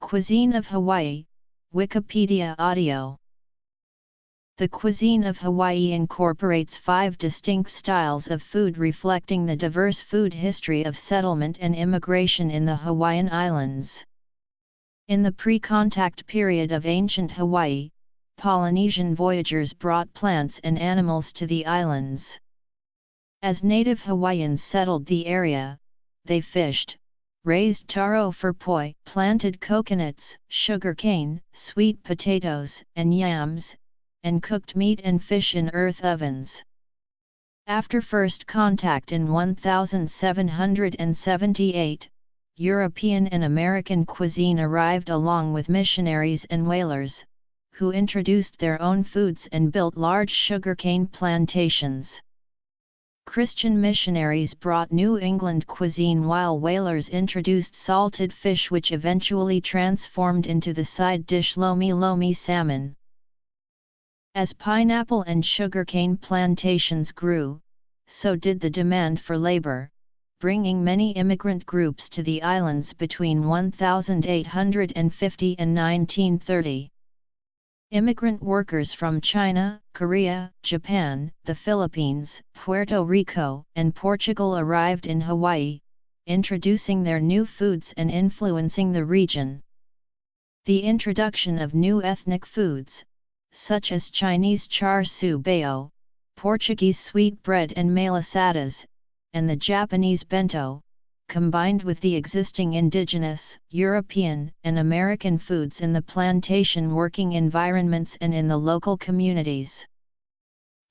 Cuisine of Hawaii, Wikipedia audio. The cuisine of Hawaii incorporates 5 distinct styles of food reflecting the diverse food history of settlement and immigration in the Hawaiian Islands. In the pre-contact period of ancient Hawaii, Polynesian voyagers brought plants and animals to the islands. As native Hawaiians settled the area, they fished, raised taro for poi, planted coconuts, sugarcane, sweet potatoes, and yams, and cooked meat and fish in earth ovens. After first contact in 1778, European and American cuisine arrived along with missionaries and whalers, who introduced their own foods and built large sugarcane plantations. Christian missionaries brought New England cuisine while whalers introduced salted fish, which eventually transformed into the side dish lomi lomi salmon. As pineapple and sugarcane plantations grew, so did the demand for labor, bringing many immigrant groups to the islands between 1850 and 1930. Immigrant workers from China, Korea, Japan, the Philippines, Puerto Rico, and Portugal arrived in Hawaii, introducing their new foods and influencing the region. The introduction of new ethnic foods, such as Chinese char siu bao, Portuguese sweet bread and malasadas, and the Japanese bento, combined with the existing indigenous, European, and American foods in the plantation working environments and in the local communities.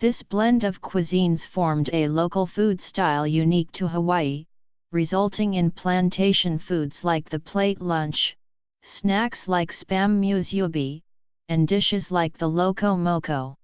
This blend of cuisines formed a local food style unique to Hawaii, resulting in plantation foods like the plate lunch, snacks like spam musubi, and dishes like the loco moco.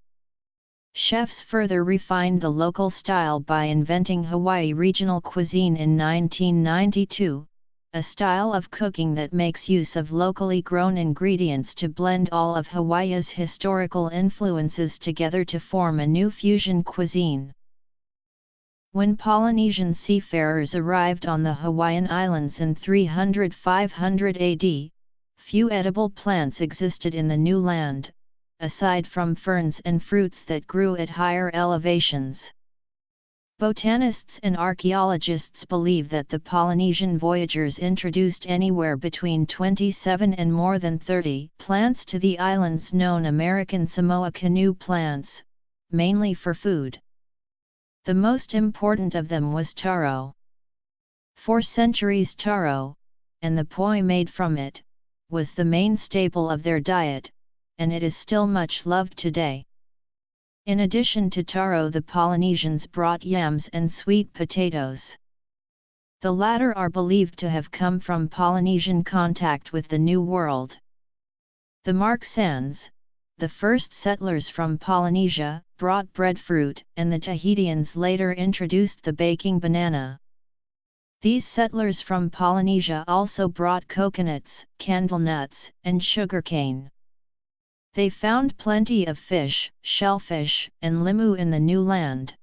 Chefs further refined the local style by inventing Hawaii regional cuisine in 1992, a style of cooking that makes use of locally grown ingredients to blend all of Hawaii's historical influences together to form a new fusion cuisine. When Polynesian seafarers arrived on the Hawaiian Islands in 300–500 AD, few edible plants existed in the new land, aside from ferns and fruits that grew at higher elevations. Botanists and archaeologists believe that the Polynesian voyagers introduced anywhere between 27 and more than 30 plants to the islands known American Samoa canoe plants, mainly for food. The most important of them was taro. For centuries taro, and the poi made from it, was the main staple of their diet, and it is still much loved today. In addition to taro, the Polynesians brought yams and sweet potatoes. The latter are believed to have come from Polynesian contact with the New World. The Marquesans, the first settlers from Polynesia, brought breadfruit, and the Tahitians later introduced the baking banana. These settlers from Polynesia also brought coconuts, candle nuts, and sugarcane. They found plenty of fish, shellfish, and limu in the new land.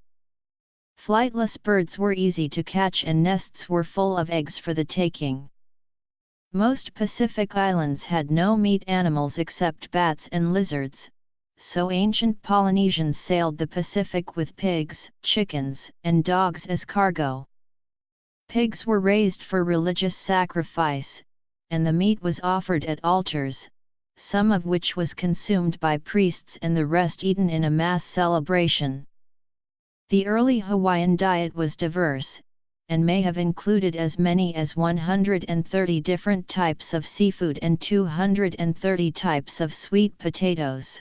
Flightless birds were easy to catch and nests were full of eggs for the taking. Most Pacific islands had no meat animals except bats and lizards, so ancient Polynesians sailed the Pacific with pigs, chickens, and dogs as cargo. Pigs were raised for religious sacrifice, and the meat was offered at altars, some of which was consumed by priests and the rest eaten in a mass celebration. The early Hawaiian diet was diverse, and may have included as many as 130 different types of seafood and 230 types of sweet potatoes.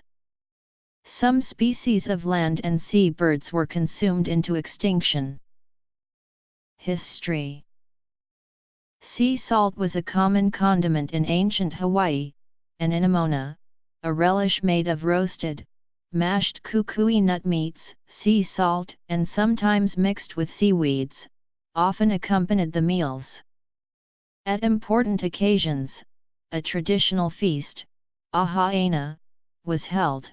Some species of land and sea birds were consumed into extinction. History. Sea salt was a common condiment in ancient Hawaii, and inamona, a relish made of roasted, mashed kukui nut meats, sea salt, and sometimes mixed with seaweeds, often accompanied the meals. At important occasions, a traditional feast, ahaena, was held.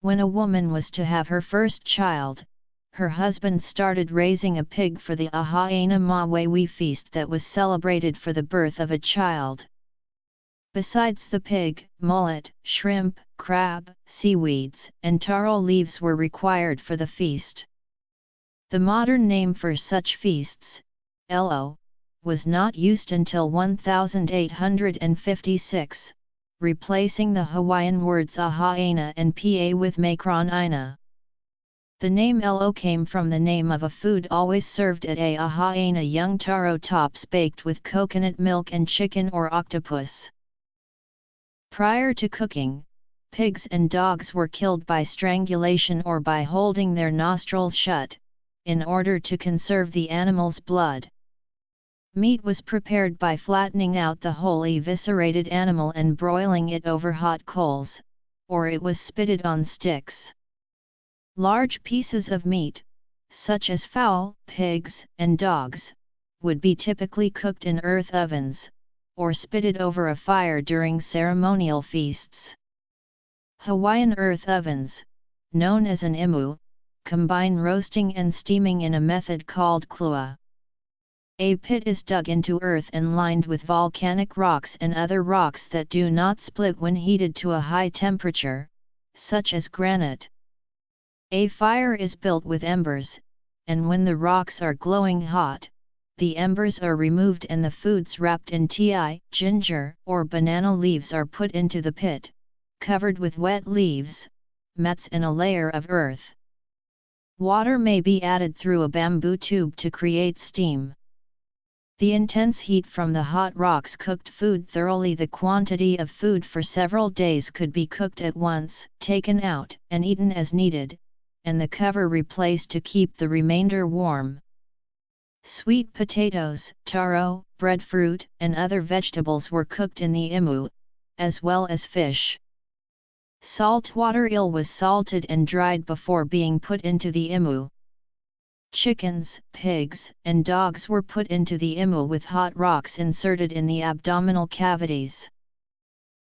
When a woman was to have her first child, her husband started raising a pig for the ahaena mawewi feast that was celebrated for the birth of a child. Besides the pig, mullet, shrimp, crab, seaweeds, and taro leaves were required for the feast. The modern name for such feasts, elo, was not used until 1856, replacing the Hawaiian words ahaena and pa with makron ina. The name elo came from the name of a food always served at a ahaena, young taro tops baked with coconut milk and chicken or octopus. Prior to cooking, pigs and dogs were killed by strangulation or by holding their nostrils shut, in order to conserve the animal's blood. Meat was prepared by flattening out the whole eviscerated animal and broiling it over hot coals, or it was spitted on sticks. Large pieces of meat, such as fowl, pigs, and dogs, would be typically cooked in earth ovens, or spitted over a fire during ceremonial feasts. Hawaiian earth ovens, known as an imu, combine roasting and steaming in a method called klua. A pit is dug into earth and lined with volcanic rocks and other rocks that do not split when heated to a high temperature, such as granite. A fire is built with embers, and when the rocks are glowing hot, the embers are removed and the foods wrapped in ti, ginger, or banana leaves are put into the pit, covered with wet leaves, mats and a layer of earth. Water may be added through a bamboo tube to create steam. The intense heat from the hot rocks cooked food thoroughly. The quantity of food for several days could be cooked at once, taken out, and eaten as needed, and the cover replaced to keep the remainder warm. Sweet potatoes, taro, breadfruit, and other vegetables were cooked in the imu, as well as fish. Saltwater eel was salted and dried before being put into the imu. Chickens, pigs, and dogs were put into the imu with hot rocks inserted in the abdominal cavities.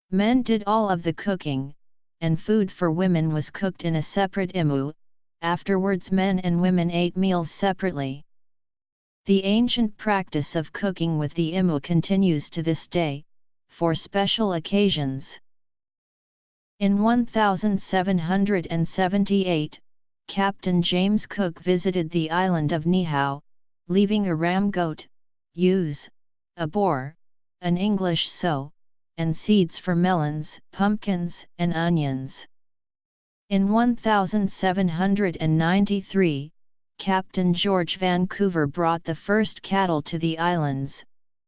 Men did all of the cooking, and food for women was cooked in a separate imu. Afterwards, men and women ate meals separately. The ancient practice of cooking with the imu continues to this day, for special occasions. In 1778, Captain James Cook visited the island of Niihau, leaving a ram goat, ewes, a boar, an English sow, and seeds for melons, pumpkins, and onions. In 1793, Captain George Vancouver brought the first cattle to the islands.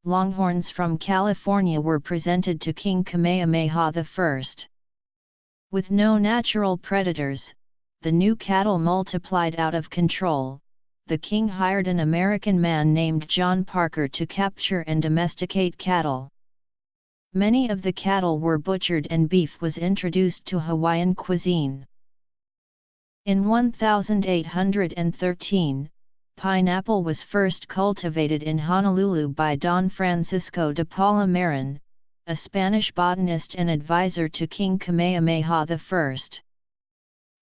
Longhorns from California were presented to King Kamehameha I. With no natural predators, the new cattle multiplied out of control. The king hired an American man named John Parker to capture and domesticate cattle. Many of the cattle were butchered and beef was introduced to Hawaiian cuisine. In 1813, pineapple was first cultivated in Honolulu by Don Francisco de Paula Marin, a Spanish botanist and advisor to King Kamehameha I.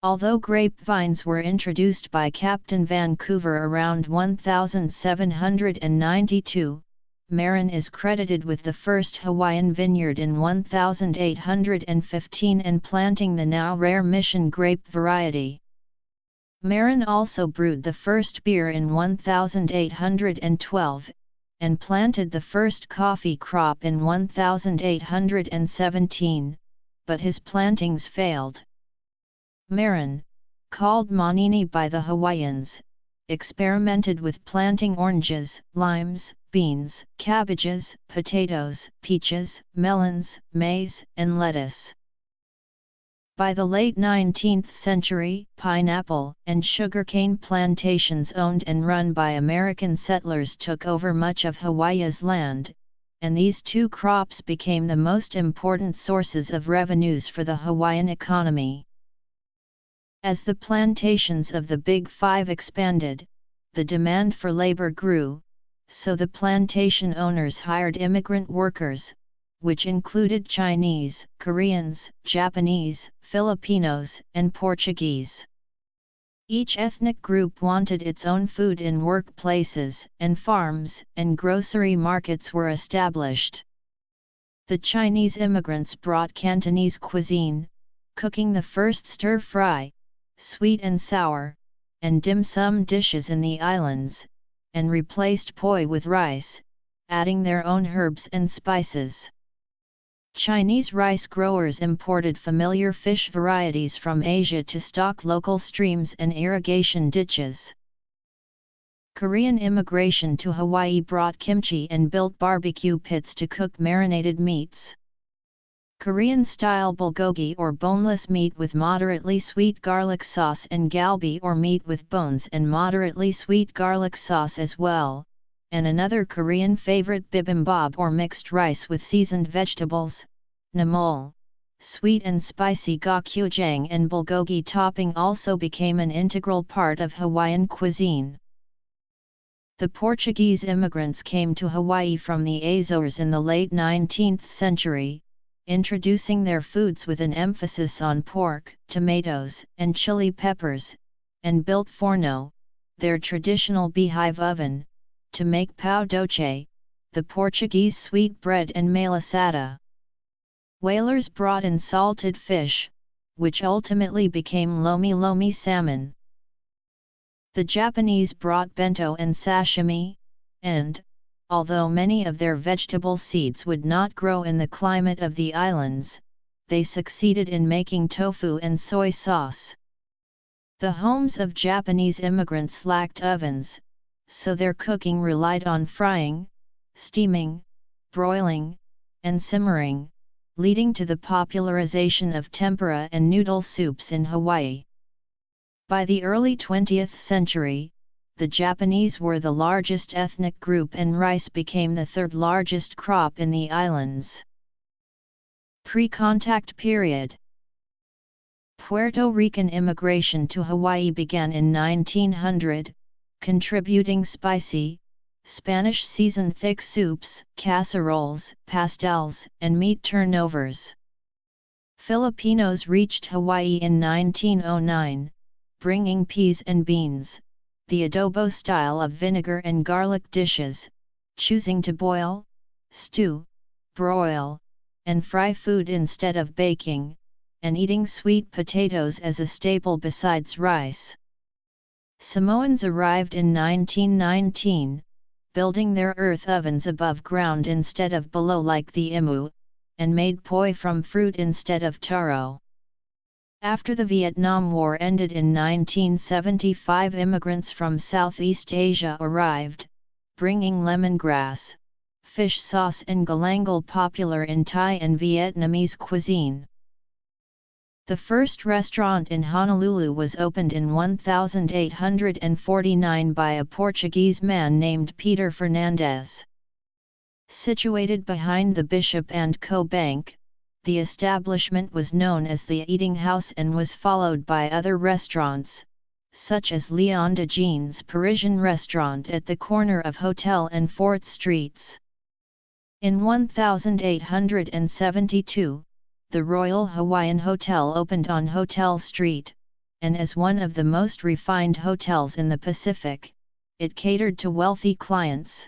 Although grapevines were introduced by Captain Vancouver around 1792, Marin is credited with the first Hawaiian vineyard in 1815 and planting the now rare Mission grape variety. Marin also brewed the first beer in 1812, and planted the first coffee crop in 1817, but his plantings failed. Marin, called Manini by the Hawaiians, experimented with planting oranges, limes, beans, cabbages, potatoes, peaches, melons, maize, and lettuce. By the late 19th century, pineapple and sugarcane plantations owned and run by American settlers took over much of Hawaii's land, and these two crops became the most important sources of revenues for the Hawaiian economy. As the plantations of the Big Five expanded, the demand for labor grew, so the plantation owners hired immigrant workers, which included Chinese, Koreans, Japanese, Filipinos, and Portuguese. Each ethnic group wanted its own food in workplaces, and farms and grocery markets were established. The Chinese immigrants brought Cantonese cuisine, cooking the first stir-fry, sweet and sour, and dim sum dishes in the islands, and replaced poi with rice, adding their own herbs and spices. Chinese rice growers imported familiar fish varieties from Asia to stock local streams and irrigation ditches. Korean immigration to Hawaii brought kimchi and built barbecue pits to cook marinated meats. Korean-style bulgogi or boneless meat with moderately sweet garlic sauce and galbi or meat with bones and moderately sweet garlic sauce as well, and another Korean favorite bibimbap or mixed rice with seasoned vegetables, namol, sweet and spicy gochujang and bulgogi topping also became an integral part of Hawaiian cuisine. The Portuguese immigrants came to Hawaii from the Azores in the late 19th century, introducing their foods with an emphasis on pork, tomatoes, and chili peppers, and built forno, their traditional beehive oven, to make pão doce, the Portuguese sweet bread and malasada. Whalers brought in salted fish, which ultimately became lomi salmon. The Japanese brought bento and sashimi, and, although many of their vegetable seeds would not grow in the climate of the islands, they succeeded in making tofu and soy sauce. The homes of Japanese immigrants lacked ovens, so their cooking relied on frying, steaming, broiling, and simmering, leading to the popularization of tempura and noodle soups in Hawaii. By the early 20th century, the Japanese were the largest ethnic group and rice became the third largest crop in the islands. Pre-contact period. Puerto Rican immigration to Hawaii began in 1900, contributing spicy, Spanish-seasoned thick soups, casseroles, pastels, and meat turnovers. Filipinos reached Hawaii in 1909, bringing peas and beans, the adobo style of vinegar and garlic dishes, choosing to boil, stew, broil, and fry food instead of baking, and eating sweet potatoes as a staple besides rice. Samoans arrived in 1919, building their earth ovens above ground instead of below like the imu, and made poi from fruit instead of taro. After the Vietnam War ended in 1975, immigrants from Southeast Asia arrived, bringing lemongrass, fish sauce and galangal popular in Thai and Vietnamese cuisine. The first restaurant in Honolulu was opened in 1849 by a Portuguese man named Peter Fernandes. Situated behind the Bishop & Co. Bank, the establishment was known as the Eating House and was followed by other restaurants, such as Leon de Jean's Parisian restaurant at the corner of Hotel and 4th Streets. In 1872, the Royal Hawaiian Hotel opened on Hotel Street, and as one of the most refined hotels in the Pacific, it catered to wealthy clients.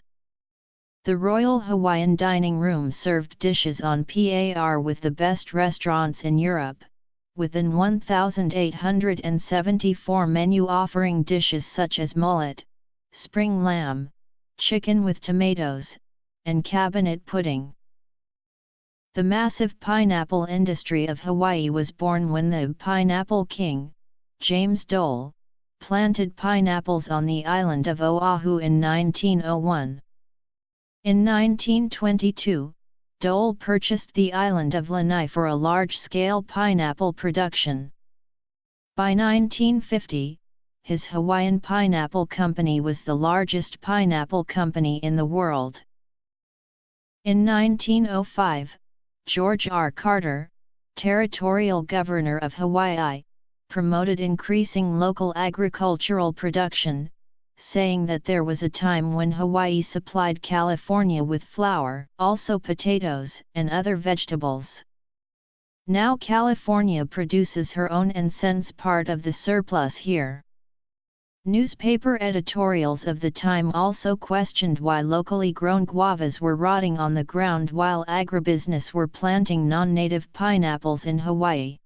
The Royal Hawaiian Dining Room served dishes on par with the best restaurants in Europe, with an 1,874 menu offering dishes such as mullet, spring lamb, chicken with tomatoes, and cabinet pudding. The massive pineapple industry of Hawaii was born when the Pineapple King, James Dole, planted pineapples on the island of Oahu in 1901. In 1922, Dole purchased the island of Lanai for a large-scale pineapple production. By 1950, his Hawaiian Pineapple Company was the largest pineapple company in the world. In 1905, George R. Carter, territorial governor of Hawaii, promoted increasing local agricultural production, saying that there was a time when Hawaii supplied California with flour, also potatoes, and other vegetables. Now California produces her own and sends part of the surplus here. Newspaper editorials of the time also questioned why locally grown guavas were rotting on the ground while agribusiness were planting non-native pineapples in Hawaii.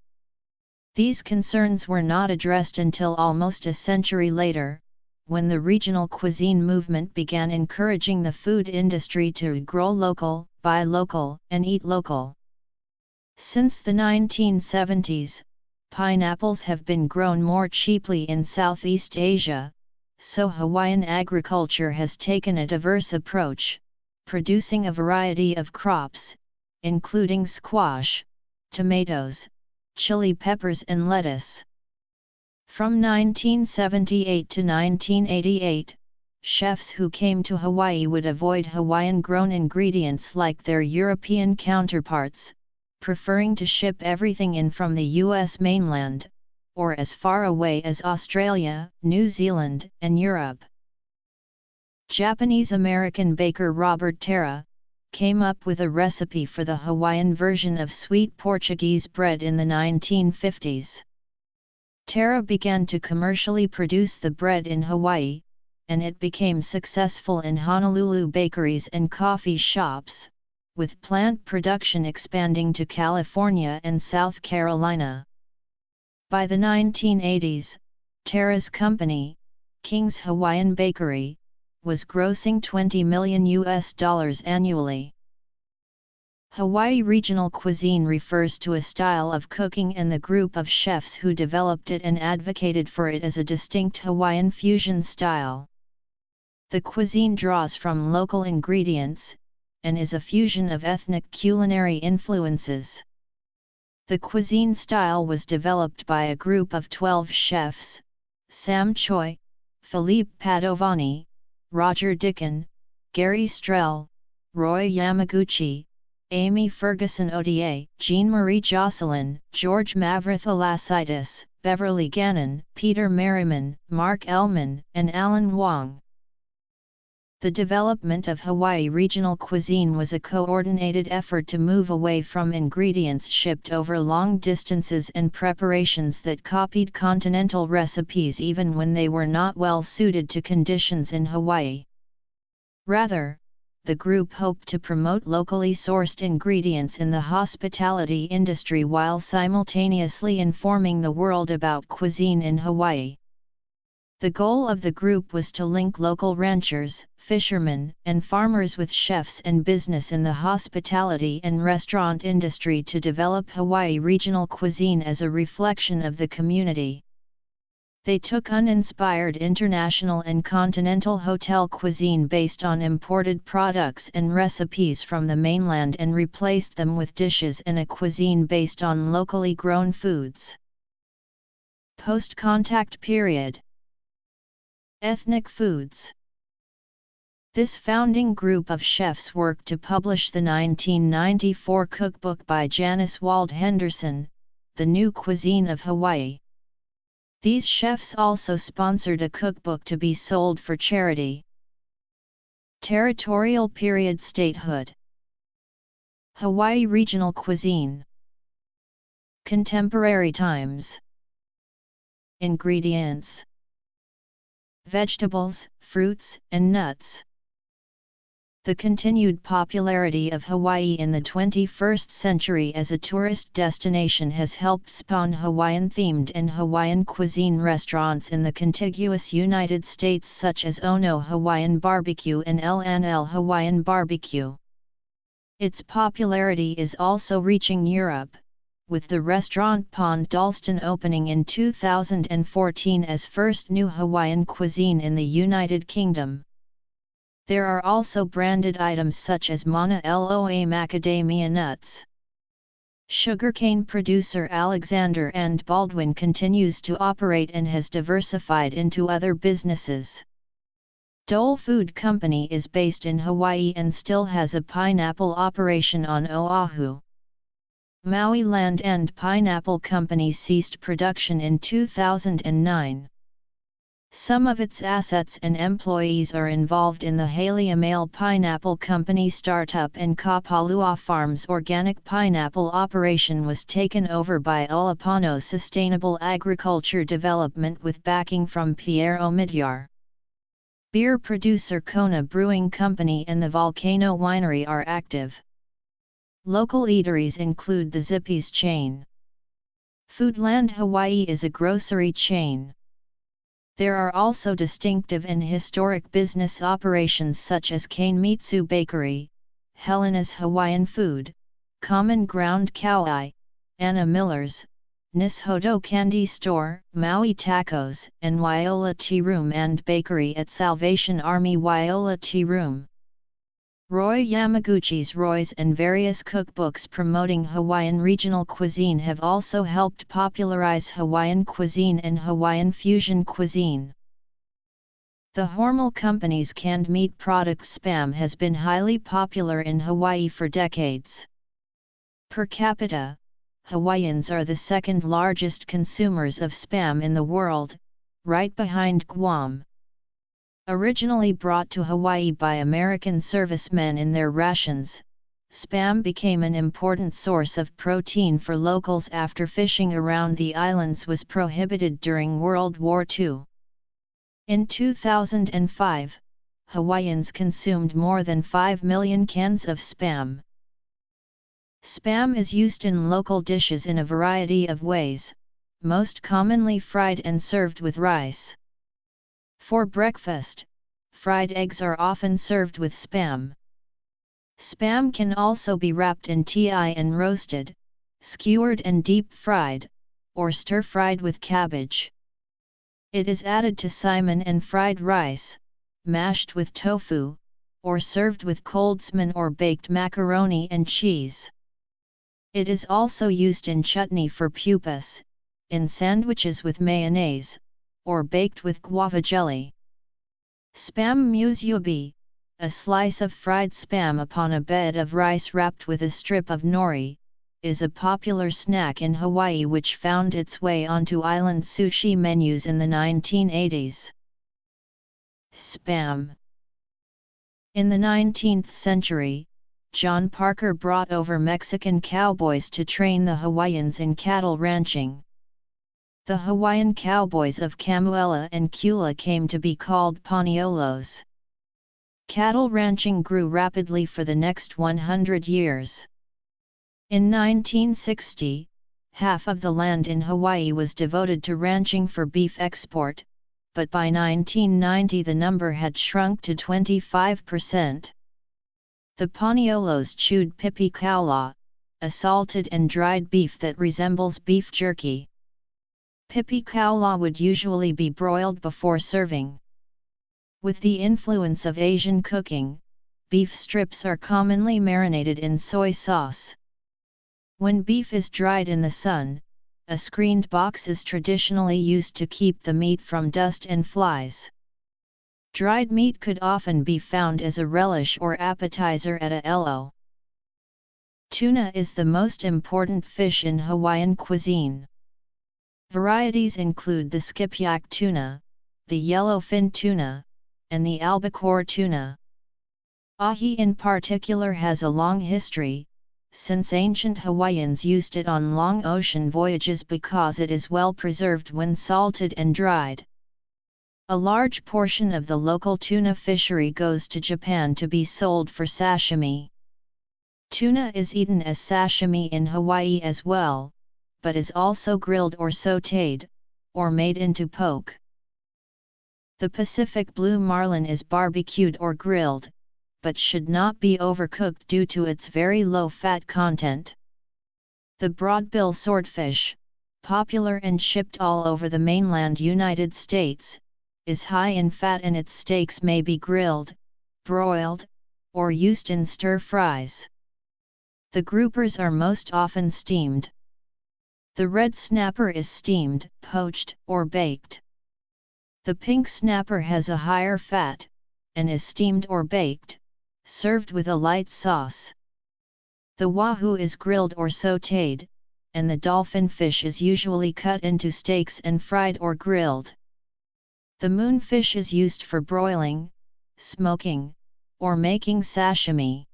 These concerns were not addressed until almost a century later, when the regional cuisine movement began encouraging the food industry to grow local, buy local, and eat local. Since the 1970s, pineapples have been grown more cheaply in Southeast Asia, so Hawaiian agriculture has taken a diverse approach, producing a variety of crops, including squash, tomatoes, chili peppers and lettuce. From 1978 to 1988, chefs who came to Hawaii would avoid Hawaiian-grown ingredients like their European counterparts, preferring to ship everything in from the U.S. mainland, or as far away as Australia, New Zealand, and Europe. Japanese-American baker Robert Terra came up with a recipe for the Hawaiian version of sweet Portuguese bread in the 1950s. Terra began to commercially produce the bread in Hawaii, and it became successful in Honolulu bakeries and coffee shops, with plant production expanding to California and South Carolina. By the 1980s, Terra's company, King's Hawaiian Bakery, was grossing $20 million annually. Hawaii regional cuisine refers to a style of cooking and the group of chefs who developed it and advocated for it as a distinct Hawaiian fusion style. The cuisine draws from local ingredients, and is a fusion of ethnic culinary influences. The cuisine style was developed by a group of 12 chefs: Sam Choi, Philippe Padovani, Roger Dickon, Gary Strell, Roy Yamaguchi, Amy Ferguson Odier, Jean-Marie Jocelyn, George Mavrothalassitis, Beverly Gannon, Peter Merriman, Mark Ellman, and Alan Wong. The development of Hawaii regional cuisine was a coordinated effort to move away from ingredients shipped over long distances and preparations that copied continental recipes even when they were not well suited to conditions in Hawaii. Rather, the group hoped to promote locally sourced ingredients in the hospitality industry while simultaneously informing the world about cuisine in Hawaii. The goal of the group was to link local ranchers, fishermen, and farmers with chefs and business in the hospitality and restaurant industry to develop Hawaii regional cuisine as a reflection of the community. They took uninspired international and continental hotel cuisine based on imported products and recipes from the mainland and replaced them with dishes and a cuisine based on locally grown foods. Post-contact period. Ethnic foods. This founding group of chefs worked to publish the 1994 cookbook by Janice Wald Henderson, The New Cuisine of Hawaii. These chefs also sponsored a cookbook to be sold for charity. Territorial period statehood. Hawaii regional cuisine. Contemporary times. Ingredients: vegetables, fruits, and nuts. The continued popularity of Hawaii in the 21st century as a tourist destination has helped spawn Hawaiian-themed and Hawaiian cuisine restaurants in the contiguous United States such as Ono Hawaiian Barbecue and L&L Hawaiian Barbecue. Its popularity is also reaching Europe, with the restaurant Pond Dalston opening in 2014 as first new Hawaiian cuisine in the United Kingdom. There are also branded items such as Mana Loa macadamia nuts. Sugarcane producer Alexander and Baldwin continues to operate and has diversified into other businesses. Dole Food Company is based in Hawaii and still has a pineapple operation on Oahu. Maui Land and Pineapple Company ceased production in 2009. Some of its assets and employees are involved in the Haleumale Pineapple Company startup, and Kapalua Farms' organic pineapple operation was taken over by Olopano Sustainable Agriculture Development with backing from Pierre Omidyar. Beer producer Kona Brewing Company and the Volcano Winery are active. Local eateries include the Zippy's chain. Foodland Hawaii is a grocery chain. There are also distinctive and historic business operations such as Kanemitsu Bakery, Helena's Hawaiian Food, Common Ground Kauai, Anna Miller's, Nishodo Candy Store, Maui Tacos, and Waiola Tea Room and Bakery at Salvation Army Waiola Tea Room. Roy Yamaguchi's Roy's and various cookbooks promoting Hawaiian regional cuisine have also helped popularize Hawaiian cuisine and Hawaiian fusion cuisine. The Hormel Company's canned meat product Spam has been highly popular in Hawaii for decades. Per capita, Hawaiians are the second largest consumers of Spam in the world, right behind Guam. Originally brought to Hawaii by American servicemen in their rations, Spam became an important source of protein for locals after fishing around the islands was prohibited during World War II. In 2005, Hawaiians consumed more than 5 million cans of Spam. Spam is used in local dishes in a variety of ways, most commonly fried and served with rice. For breakfast, fried eggs are often served with Spam. Spam can also be wrapped in ti and roasted, skewered and deep-fried, or stir-fried with cabbage. It is added to saimin and fried rice, mashed with tofu, or served with cold salmon or baked macaroni and cheese. It is also used in chutney for pupas, in sandwiches with mayonnaise, or baked with guava jelly. Spam musubi, a slice of fried Spam upon a bed of rice wrapped with a strip of nori, is a popular snack in Hawaii which found its way onto island sushi menus in the 1980s. Spam. In the 19th century, John Parker brought over Mexican cowboys to train the Hawaiians in cattle ranching. The Hawaiian cowboys of Kamuela and Kula came to be called Paniolos. Cattle ranching grew rapidly for the next 100 years. In 1960, half of the land in Hawaii was devoted to ranching for beef export, but by 1990 the number had shrunk to 25%. The Paniolos chewed pipi kaula, a salted and dried beef that resembles beef jerky. Pipi kaula would usually be broiled before serving. With the influence of Asian cooking, beef strips are commonly marinated in soy sauce. When beef is dried in the sun, a screened box is traditionally used to keep the meat from dust and flies. Dried meat could often be found as a relish or appetizer at a elo. Tuna is the most important fish in Hawaiian cuisine. Varieties include the skipjack tuna, the yellowfin tuna, and the albacore tuna. Ahi in particular has a long history, since ancient Hawaiians used it on long ocean voyages because it is well preserved when salted and dried. A large portion of the local tuna fishery goes to Japan to be sold for sashimi. Tuna is eaten as sashimi in Hawaii as well, but is also grilled or sautéed, or made into poke. The Pacific blue marlin is barbecued or grilled, but should not be overcooked due to its very low fat content. The broadbill swordfish, popular and shipped all over the mainland United States, is high in fat and its steaks may be grilled, broiled, or used in stir-fries. The groupers are most often steamed. The red snapper is steamed, poached, or baked. The pink snapper has a higher fat, and is steamed or baked, served with a light sauce. The wahoo is grilled or sautéed, and the dolphin fish is usually cut into steaks and fried or grilled. The moonfish is used for broiling, smoking, or making sashimi.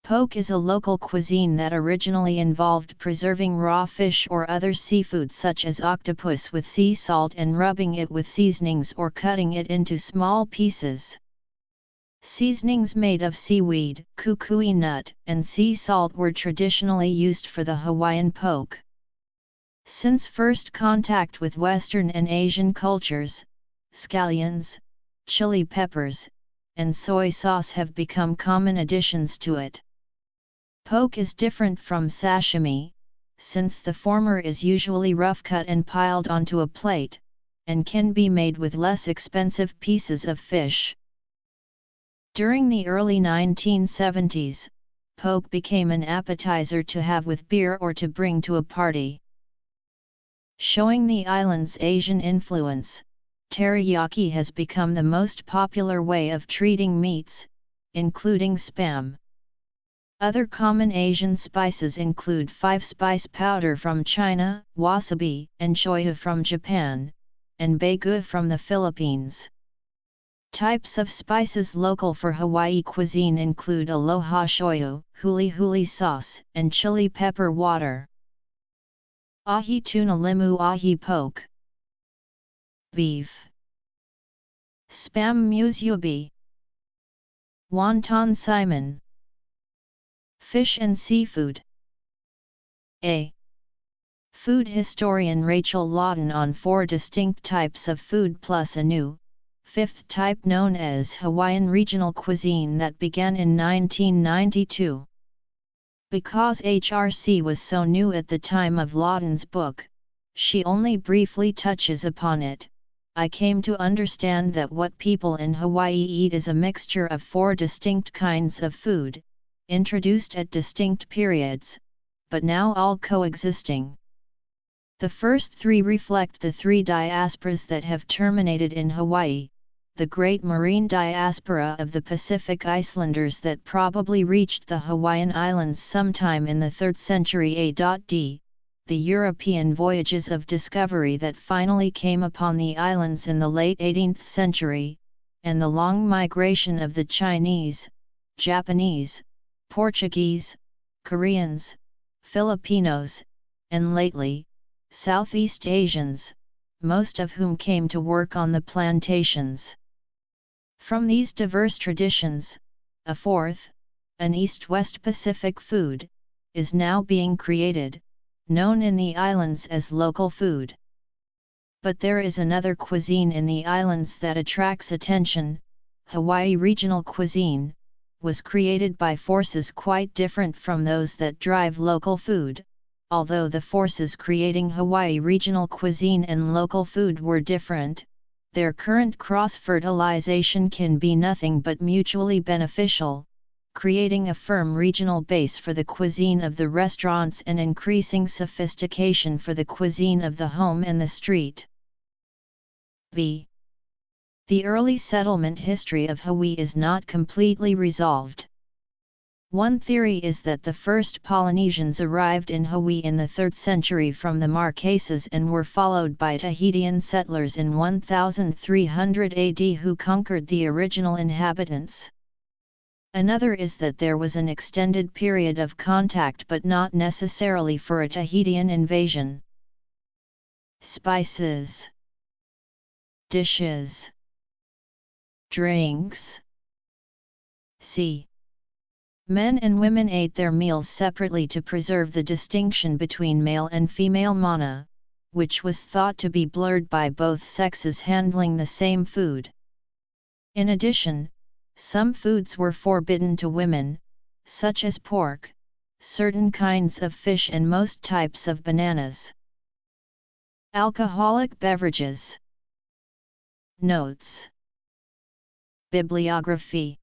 Poke is a local cuisine that originally involved preserving raw fish or other seafood such as octopus with sea salt and rubbing it with seasonings or cutting it into small pieces. Seasonings made of seaweed, kukui nut, and sea salt were traditionally used for the Hawaiian poke. Since first contact with Western and Asian cultures, scallions, chili peppers, and soy sauce have become common additions to it. Poke is different from sashimi, since the former is usually rough cut and piled onto a plate, and can be made with less expensive pieces of fish. During the early 1970s, poke became an appetizer to have with beer or to bring to a party. Showing the island's Asian influence, teriyaki has become the most popular way of treating meats, including spam. Other common Asian spices include 5-spice powder from China, wasabi and shoyu from Japan, and baegu from the Philippines. Types of spices local for Hawaii cuisine include aloha shoyu, huli huli sauce, and chili pepper water. Ahi tuna limu ahi poke. Beef. Spam musubi. Wonton Simon. Fish and seafood. A. Food historian Rachel Lawton on 4 distinct types of food plus a new, 5th type known as Hawaiian regional cuisine that began in 1992. Because HRC was so new at the time of Lawton's book, she only briefly touches upon it. I came to understand that what people in Hawaii eat is a mixture of 4 distinct kinds of food, introduced at distinct periods, but now all coexisting. The first 3 reflect the 3 diasporas that have terminated in Hawaii, the Great Marine Diaspora of the Pacific Islanders that probably reached the Hawaiian Islands sometime in the 3rd century AD, the European voyages of discovery that finally came upon the islands in the late 18th century, and the long migration of the Chinese, Japanese, Portuguese, Koreans, Filipinos, and lately, Southeast Asians, most of whom came to work on the plantations. From these diverse traditions, a 4th, an East-West Pacific food, is now being created, known in the islands as local food. But there is another cuisine in the islands that attracts attention. Hawaii regional cuisine was created by forces quite different from those that drive local food. Although the forces creating Hawaii regional cuisine and local food were different, their current cross-fertilization can be nothing but mutually beneficial, creating a firm regional base for the cuisine of the restaurants and increasing sophistication for the cuisine of the home and the street. B. The early settlement history of Hawaii is not completely resolved. One theory is that the first Polynesians arrived in Hawaii in the 3rd century from the Marquesas and were followed by Tahitian settlers in 1300 AD who conquered the original inhabitants. Another is that there was an extended period of contact but not necessarily for a Tahitian invasion. Spices. Dishes. Drinks. C. Men and women ate their meals separately to preserve the distinction between male and female mana, which was thought to be blurred by both sexes handling the same food. In addition, some foods were forbidden to women, such as pork, certain kinds of fish and most types of bananas. Alcoholic beverages. Notes. Bibliography.